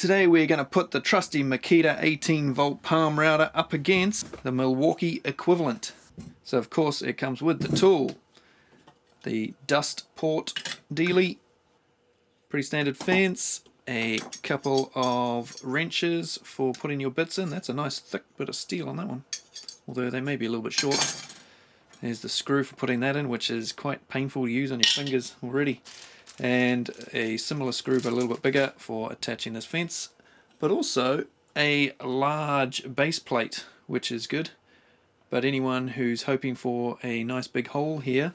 Today we're going to put the trusty Makita 18V palm router up against the Milwaukee equivalent. So of course it comes with the tool, the dust port dealie, pretty standard fence, a couple of wrenches for putting your bits in. That's a nice thick bit of steel on that one, although they may be a little bit short. There's the screw for putting that in, which is quite painful to use on your fingers already. And a similar screw but a little bit bigger for attaching this fence, but also a large base plate, which is good. But anyone who's hoping for a nice big hole here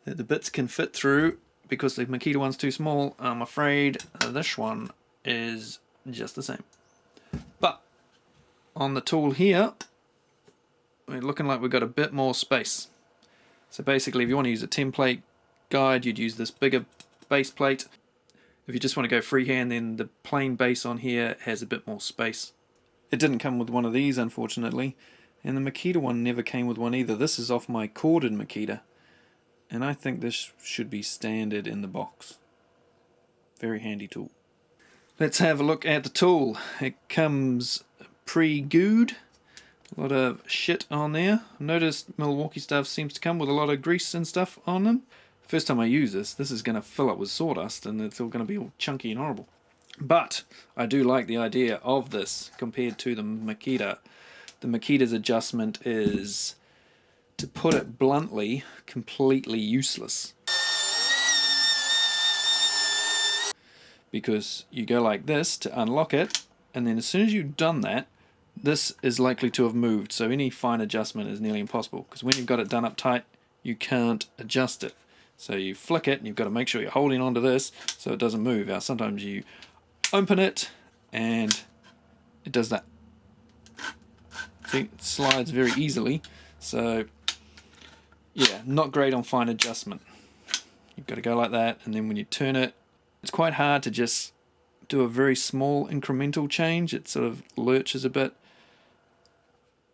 that the bits can fit through, because the Makita one's too small, I'm afraid this one is just the same. But on the tool here, we're looking like we've got a bit more space. So basically, if you want to use a template guide, you'd use this bigger base plate. If you just want to go freehand, then the plain base on here has a bit more space. It didn't come with one of these, unfortunately, and the Makita one never came with one either. This is off my corded Makita, and I think this should be standard in the box. Very handy tool. Let's have a look at the tool. It comes pre-gooed. A lot of shit on there. I noticed Milwaukee stuff seems to come with a lot of grease and stuff on them. First time I use this is going to fill up with sawdust and it's all going to be all chunky and horrible. But I do like the idea of this compared to the Makita. The Makita's adjustment is, to put it bluntly, completely useless. Because you go like this to unlock it, and then as soon as you've done that, this is likely to have moved, so any fine adjustment is nearly impossible, because when you've got it done up tight, you can't adjust it. So you flick it, and you've got to make sure you're holding onto this so it doesn't move. Now sometimes you open it, and it does that. See, it slides very easily, so yeah, not great on fine adjustment. You've got to go like that, and then when you turn it, it's quite hard to just do a very small incremental change. It sort of lurches a bit,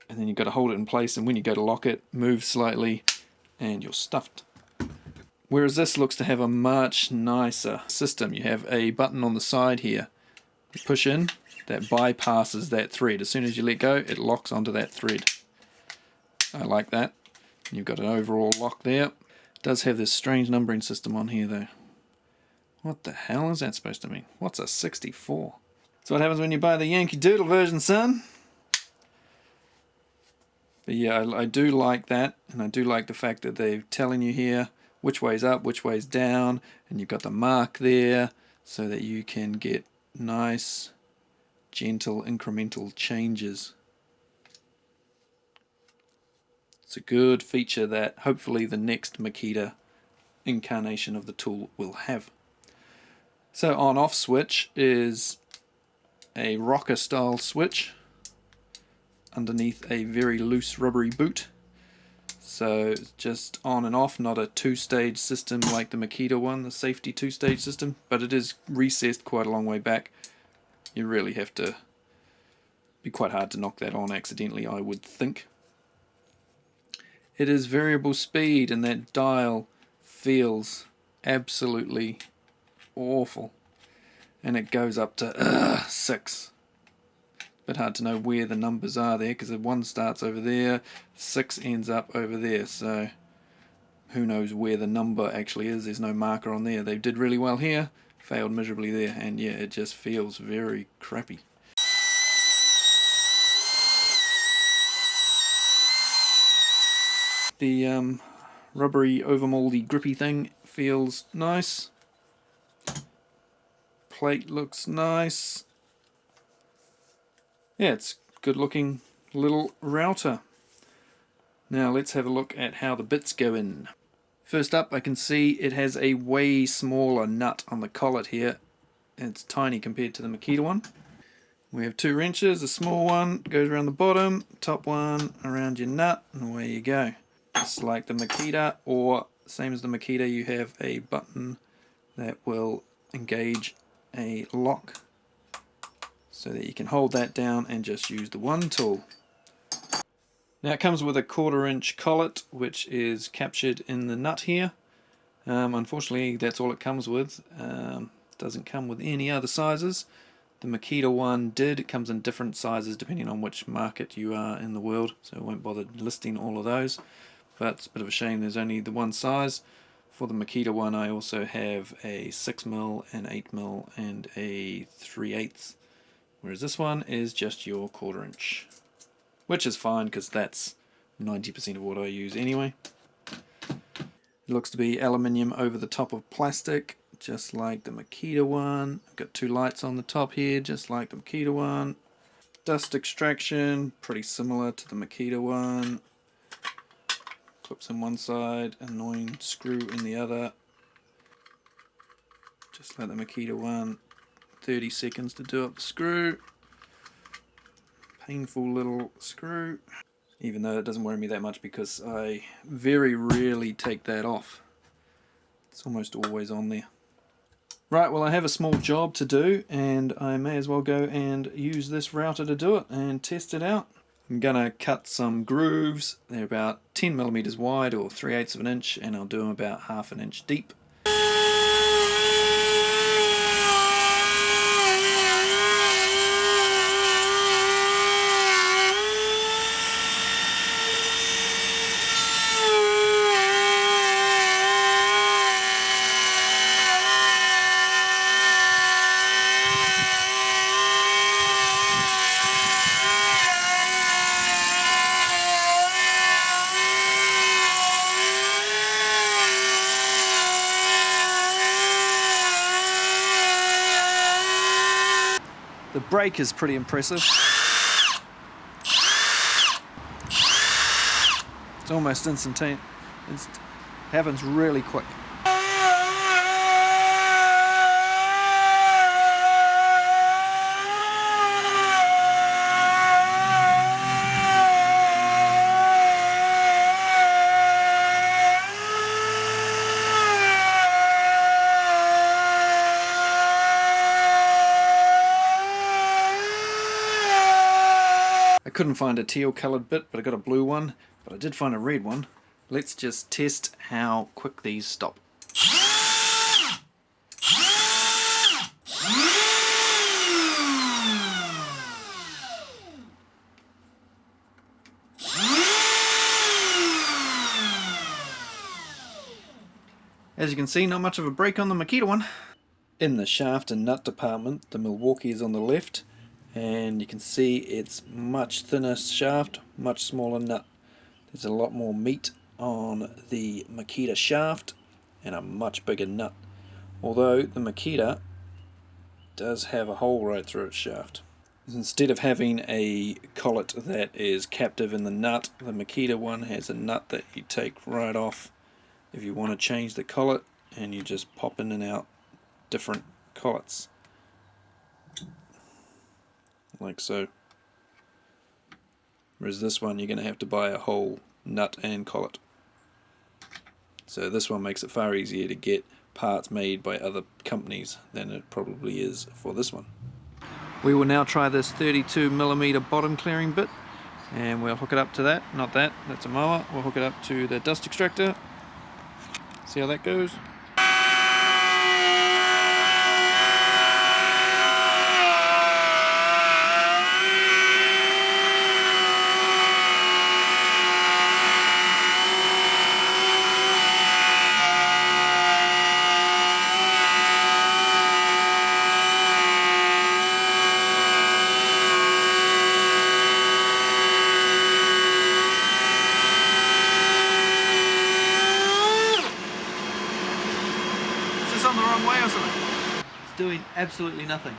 and then you've got to hold it in place, and when you go to lock it, move slightly and you're stuffed. Whereas this looks to have a much nicer system. You have a button on the side here. You push in, that bypasses that thread. As soon as you let go, it locks onto that thread. I like that. You've got an overall lock there. It does have this strange numbering system on here though. What the hell is that supposed to mean? What's a 64? That's what happens when you buy the Yankee Doodle version, son. But yeah, I do like that, and I do like the fact that they're telling you here which way's up, which way's down, and you've got the mark there so that you can get nice, gentle, incremental changes. It's a good feature that hopefully the next Makita incarnation of the tool will have. So on-off switch is a rocker style switch underneath a very loose rubbery boot. So it's just on and off, not a two-stage system like the Makita one, the safety two-stage system, but it is recessed quite a long way back. You really have to be quite hard to knock that on accidentally, I would think. It is variable speed, and that dial feels absolutely awful, and it goes up to 6. Bit hard to know where the numbers are there, because the 1 starts over there, 6 ends up over there, so who knows where the number actually is. There's no marker on there. They did really well here, failed miserably there, and yeah, it just feels very crappy. The rubbery overmoldy grippy thing feels nice. Plate looks nice. Yeah, it's a good looking little router. Now let's have a look at how the bits go in. First up, I can see it has a way smaller nut on the collet here. It's tiny compared to the Makita one. We have 2 wrenches, a small one goes around the bottom, top one around your nut, and away you go. Just like the Makita, or same as the Makita, you have a button that will engage a lock so that you can hold that down and just use the one tool. Now it comes with a 1/4 inch collet, which is captured in the nut here. Unfortunately, that's all it comes with. Doesn't come with any other sizes. The Makita one did. It comes in different sizes depending on which market you are in the world, so I won't bother listing all of those, but it's a bit of a shame there's only the one size. For the Makita one I also have a 6mm, an 8mm and a 3/8, whereas this one is just your 1/4 inch, which is fine because that's 90% of what I use anyway. It looks to be aluminium over the top of plastic, just like the Makita one. I've got two lights on the top here, just like the Makita one. Dust extraction, pretty similar to the Makita one. Clips in one side, annoying screw in the other. Just like the Makita one. 30 seconds to do up the screw. Painful little screw. Even though it doesn't worry me that much because I very rarely take that off. It's almost always on there. Right, well I have a small job to do and I may as well go and use this router to do it and test it out. I'm gonna cut some grooves. They're about 10mm wide or 3/8 of an inch, and I'll do them about 1/2 inch deep. The brake is pretty impressive. It's almost instantaneous. It happens really quick. I couldn't find a teal coloured bit, but I got a blue one, but I did find a red one. Let's just test how quick these stop. As you can see, not much of a brake on the Makita one. In the shaft and nut department, the Milwaukee is on the left, and you can see it's much thinner shaft, much smaller nut. There's a lot more meat on the Makita shaft and a much bigger nut, although the Makita does have a hole right through its shaft. Instead of having a collet that is captive in the nut, the Makita one has a nut that you take right off if you want to change the collet, and you just pop in and out different collets like so. Whereas this one you're going to have to buy a whole nut and collet. So this one makes it far easier to get parts made by other companies than it probably is for this one. We will now try this 32mm bottom clearing bit, and we'll hook it up to that. Not that, that's a mower. We'll hook it up to the dust extractor. See how that goes. On the wrong way or something. It's doing absolutely nothing.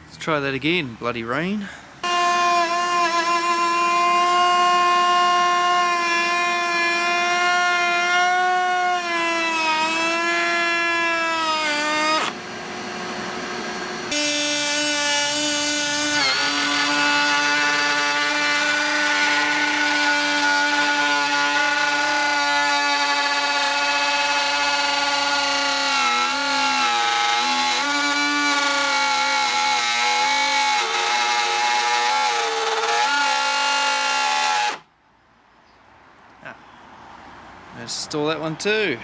Let's try that again, bloody rain. Let's install that one too.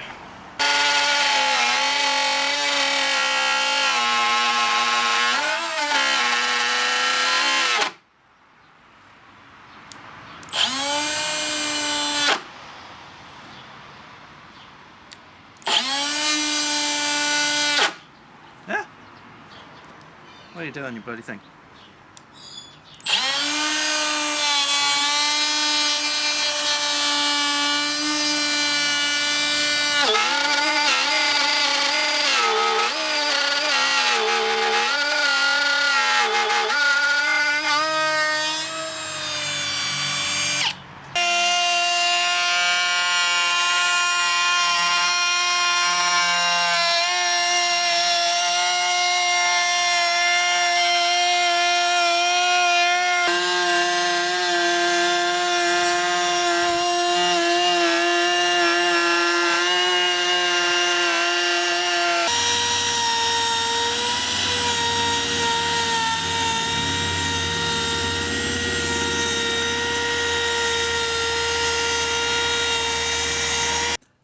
are you doing, you bloody thing?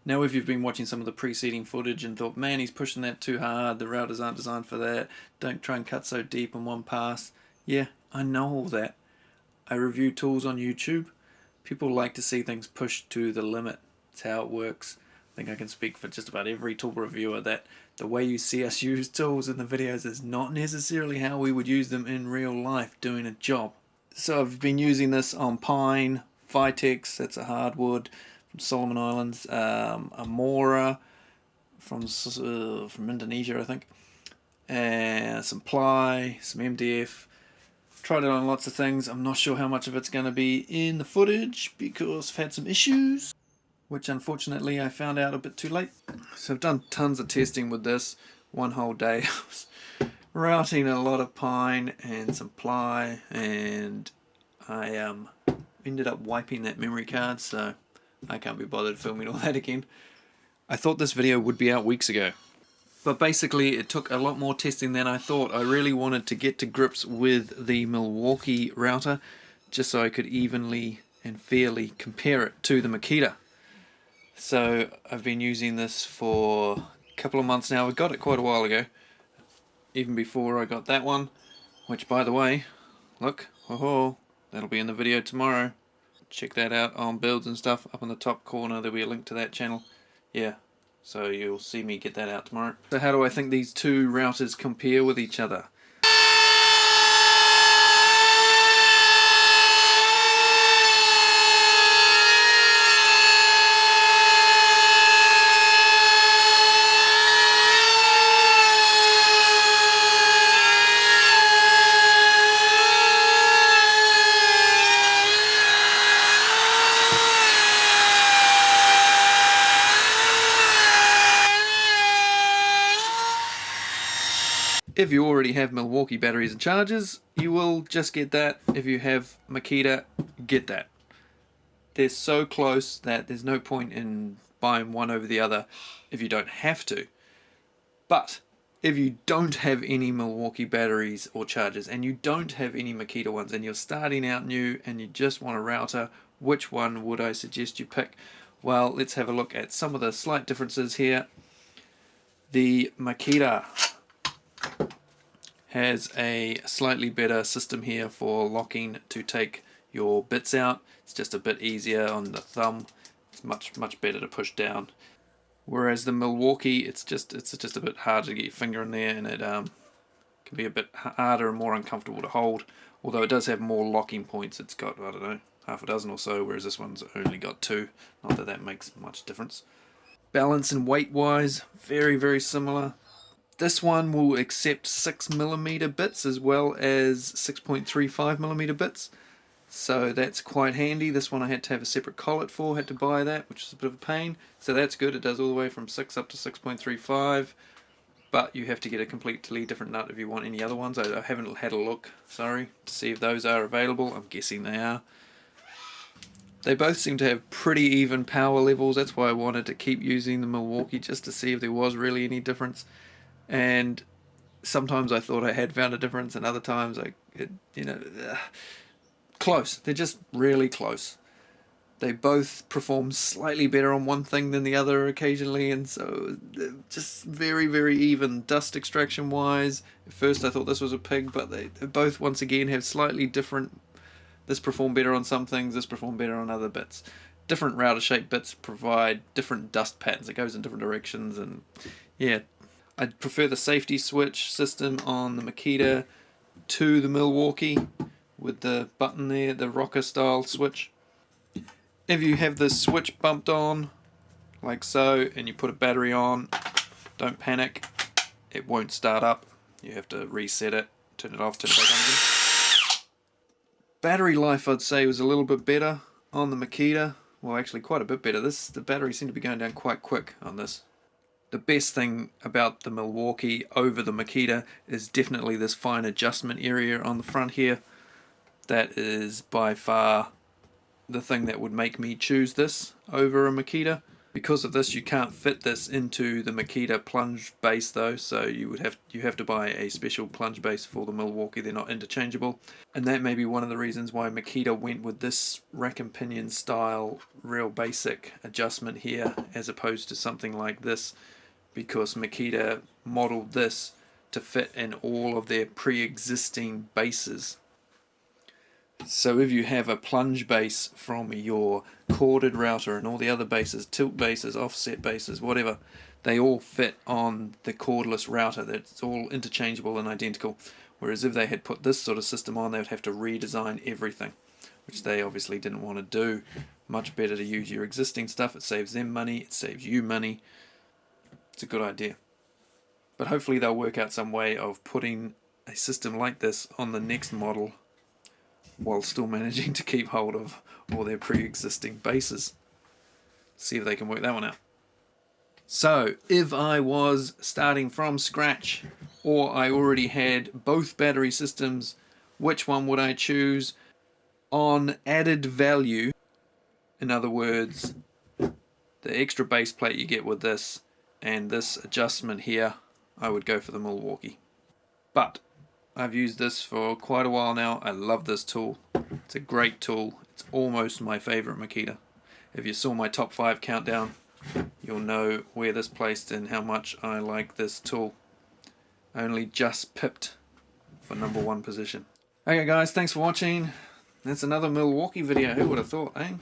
Now if you've been watching some of the preceding footage and thought, man, he's pushing that too hard, the routers aren't designed for that, don't try and cut so deep in one pass. Yeah, I know all that. I review tools on YouTube. People like to see things pushed to the limit. It's how it works. I think I can speak for just about every tool reviewer that the way you see us use tools in the videos is not necessarily how we would use them in real life doing a job. So I've been using this on pine, Vitex, that's a hardwood, from Solomon Islands, Amora from Indonesia, I think, and some ply, some MDF. Tried it on lots of things. I'm not sure how much of it's going to be in the footage because I've had some issues, which unfortunately I found out a bit too late. So I've done tons of testing with this one whole day. I was routing a lot of pine and some ply, and I ended up wiping that memory card, so I can't be bothered filming all that again. I thought this video would be out weeks ago, but basically it took a lot more testing than I thought. I really wanted to get to grips with the Milwaukee router just so I could evenly and fairly compare it to the Makita. So I've been using this for a couple of months now. I got it quite a while ago, even before I got that one, which by the way, look, oh, that'll be in the video tomorrow. Check that out on builds and stuff. Up in the top corner there'll be a link to that channel. Yeah, so you'll see me get that out tomorrow. So how do I think these two routers compare with each other? If you already have Milwaukee batteries and chargers, you will just get that. If you have Makita, get that. They're so close that there's no point in buying one over the other if you don't have to. But if you don't have any Milwaukee batteries or chargers, and you don't have any Makita ones, and you're starting out new and you just want a router, which one would I suggest you pick? Well, let's have a look at some of the slight differences here. The Makita has a slightly better system here for locking to take your bits out. It's just a bit easier on the thumb. It's much better to push down. Whereas the Milwaukee, it's just a bit harder to get your finger in there, and it can be a bit harder and more uncomfortable to hold. Although it does have more locking points. It's got, I don't know, half a dozen or so, whereas this one's only got 2. Not that that makes much difference. Balance and weight wise, very similar. This one will accept 6mm bits as well as 6.35mm bits, so that's quite handy. This one I had to have a separate collet for, had to buy that, which is a bit of a pain, so that's good. It does all the way from 6 up to 6.35, but you have to get a completely different nut if you want any other ones. I haven't had a look, sorry, to see if those are available. I'm guessing they are. They both seem to have pretty even power levels. That's why I wanted to keep using the Milwaukee, just to see if there was really any difference. And sometimes I thought I had found a difference, and other times close. They're just really close. They both perform slightly better on one thing than the other occasionally, and so they're just very even. Dust extraction wise, at first I thought this was a pig, but they both once again have slightly different. This perform better on some things, this perform better on other bits. Different router shaped bits provide different dust patterns. It goes in different directions, and yeah. I prefer the safety switch system on the Makita to the Milwaukee with the button there, the rocker style switch. If you have this switch bumped on like so and you put a battery on, don't panic, it won't start up. You have to reset it, turn it off, turn it back on again. Battery life I'd say was a little bit better on the Makita. Well, actually quite a bit better. The battery seemed to be going down quite quick on this. The best thing about the Milwaukee over the Makita is definitely this fine adjustment area on the front here. That is by far the thing that would make me choose this over a Makita. Because of this, you can't fit this into the Makita plunge base though, so you have to buy a special plunge base for the Milwaukee. They're not interchangeable, and that may be one of the reasons why Makita went with this rack and pinion style real basic adjustment here as opposed to something like this, because Makita modeled this to fit in all of their pre-existing bases. So if you have a plunge base from your corded router and all the other bases, tilt bases, offset bases, whatever, they all fit on the cordless router. That's all interchangeable and identical. Whereas if they had put this sort of system on, they would have to redesign everything, which they obviously didn't want to do. Much better to use your existing stuff. It saves them money, it saves you money. It's a good idea. But hopefully they'll work out some way of putting a system like this on the next model while still managing to keep hold of all their pre-existing bases. See if they can work that one out. So, if I was starting from scratch, or I already had both battery systems, which one would I choose? On added value, in other words, the extra base plate you get with this, and this adjustment here, I would go for the Milwaukee. But I've used this for quite a while now. I love this tool. It's a great tool. It's almost my favorite Makita. If you saw my top 5 countdown, you'll know where this placed and how much I like this tool. Only just pipped for #1 position. Okay guys, thanks for watching. That's another Milwaukee video. Who would have thought, eh?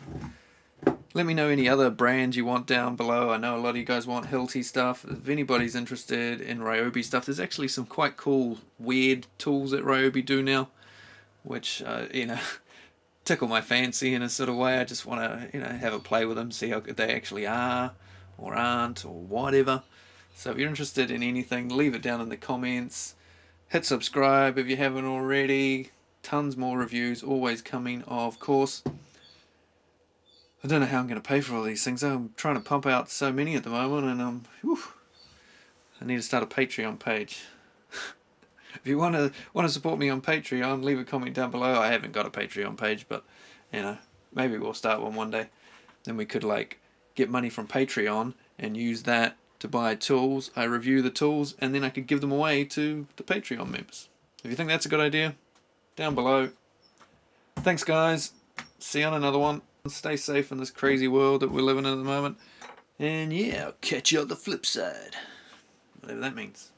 Let me know any other brands you want down below. I know a lot of you guys want Hilti stuff. If anybody's interested in Ryobi stuff, there's actually some quite cool, weird tools that Ryobi do now, which, you know, tickle my fancy in a sort of way. I just want to, you know, have a play with them, see how good they actually are, or aren't, or whatever. So if you're interested in anything, leave it down in the comments. Hit subscribe if you haven't already. Tons more reviews always coming, of course. I don't know how I'm going to pay for all these things. I'm trying to pump out so many at the moment, and I need to start a Patreon page. If you want to support me on Patreon, leave a comment down below. I haven't got a Patreon page, but you know, maybe we'll start one day. Then we could like get money from Patreon and use that to buy tools. I review the tools, and then I could give them away to the Patreon members. If you think that's a good idea, down below. Thanks guys. See you on another one. Stay safe in this crazy world that we're living in at the moment. And yeah, I'll catch you on the flip side. Whatever that means.